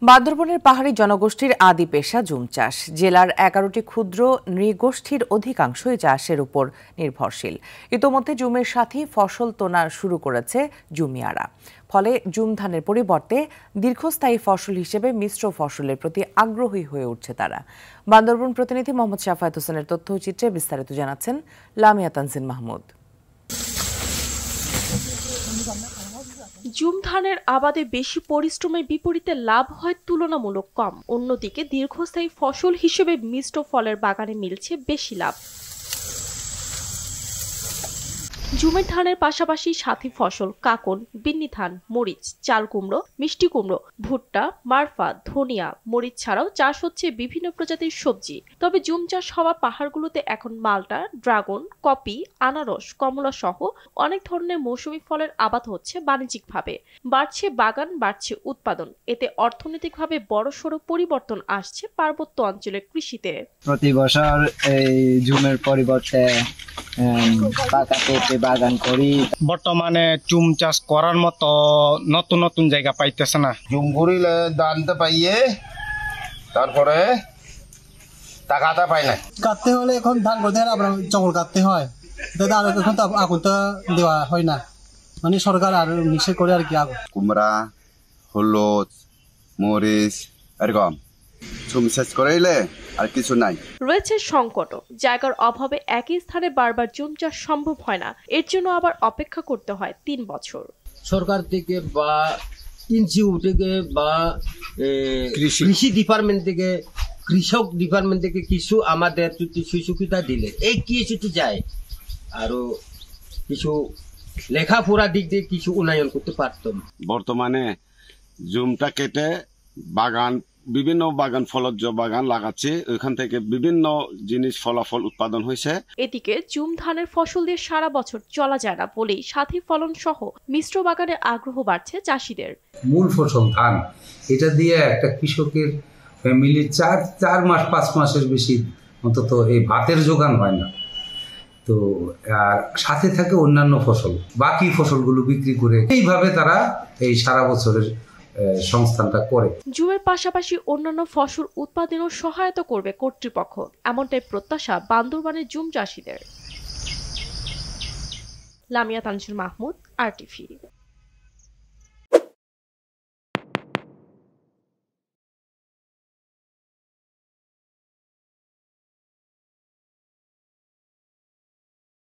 বান্দরবনের পাহাড়ি জনগোষ্ঠীর আদি পেশা জুম চাষ। জেলার 11টি ক্ষুদ্র নৃগোষ্ঠীর অধিকাংশই চাষের উপর নির্ভরশীল। ইতোমধ্যে জুমের সাথে ফসল তোলা শুরু করেছে জুমিয়ারা। ফলে জুম ধানের পরিবর্তে দীর্ঘস্থায়ী ফসল হিসেবে মিশ্র ফসলের প্রতি আগ্রহী হয়ে উঠছে তারা। বান্দরবন প্রতিনিধি মোহাম্মদ শাফায়েত হোসেনের তথ্যচিত্রে বিস্তারিত জানাচ্ছেন লামিয়া তানজিন মাহমুদ। জুম ধানের আবাদে বেশি পরিশ্রমের বিপরীতে লাভ হয় তুলনামূলক কম। অন্যদিকে দীর্ঘস্থায়ী ফসল হিসেবে মিশ্র ফলের বাগানে মিলছে বেশি লাভ। জুমের ধানের পাশাপাশি সাথী ফসল কাকন, বিন্নি ধান, মরিচ, চাল কুমড়ো, মিষ্টি কুমড়ো, ভুট্টা, মারফা, ধনিয়া, মরিচ ছাড়াও চাষ হচ্ছে বিভিন্ন প্রজাতির সবজি। তবে জুম চাষ হওয়া পাহাড়গুলোতে এখন মাল্টা, ড্রাগন, কপি, আনারস, কমলা সহ অনেক ধরনের মৌসুমী ফলের আবাদ হচ্ছে বাণিজ্যিকভাবে। বাড়ছে বাগান, বাড়ছে উৎপাদন। এতে অর্থনৈতিকভাবে বড়সড় পরিবর্তন আসছে পার্বত্য অঞ্চলের কৃষিতে। প্রতি বছর এই জুমের পরিবর্তে পাকা বাগান করি। বর্তমানে জুম চাষ করার মতো নতুন নতুন জায়গা পাইতেছে না। জুম করিলে দানতে পাইয়ে তারপরে টাকাটা পাই না। কাটতে হলে এখন ধান করতে হলে আপনার জঙ্গল কাটতে হয়, এখন তো আগুন তো দেওয়া হয় না, মানে সরকার আর নিষেধ করে আর কি। আগুন কুমড়া, হলুদ, মরিচ এরকম জুম শেষ করাইলে আর কিছু নাই। রয়েছে সংকট, জায়গার অভাবে একই স্থানে বারবার জুম চাষ সম্ভব হয় না। এর জন্য আবার অপেক্ষা করতে হয় 3 বছর। সরকার থেকে বা ইনজিও থেকে বা কৃষি ডিপার্টমেন্ট থেকে, কৃষক ডিপার্টমেন্ট থেকে কিছু আমাদের সুযোগিতা দিলে এই কিছু যায় আরো কিছু লেখাপড়া দিক দিয়ে কিছু উন্নয়ন করতে পারতাম। বর্তমানে জুমটা কেটে বাগান, বিভিন্ন বাগান, ফলজ বাগান লাগাচ্ছি। ওইখান থেকে বিভিন্ন জিনিস ফলাফল উৎপাদন হয়েছে। এদিকে জুম ধানের ফসল দিয়ে সারা বছর চলা যায় না বলেই সাথী ফলন সহ মিশ্র বাগানে আগ্রহ বাড়ছে চাষিদের। মূল ফসল ধান, এটা দিয়ে একটা কৃষকের ফ্যামিলি 4 মাস 5 মাসের বেশি অন্তত এই ভাতের জোগান হয় না। তো আর সাথে থাকে অন্যান্য ফসল, বাকি ফসলগুলো বিক্রি করে এইভাবে তারা এই সারা বছরের সংস্থানটা করে। জুমের পাশাপাশি অন্যান্য ফসল উৎপাদনেও সহায়তা করবে কর্তৃপক্ষ, এমনটাই প্রত্যাশা বান্দরবানের জুম চাষিদের। লামিয়া তানজিন মাহমুদ, RTV।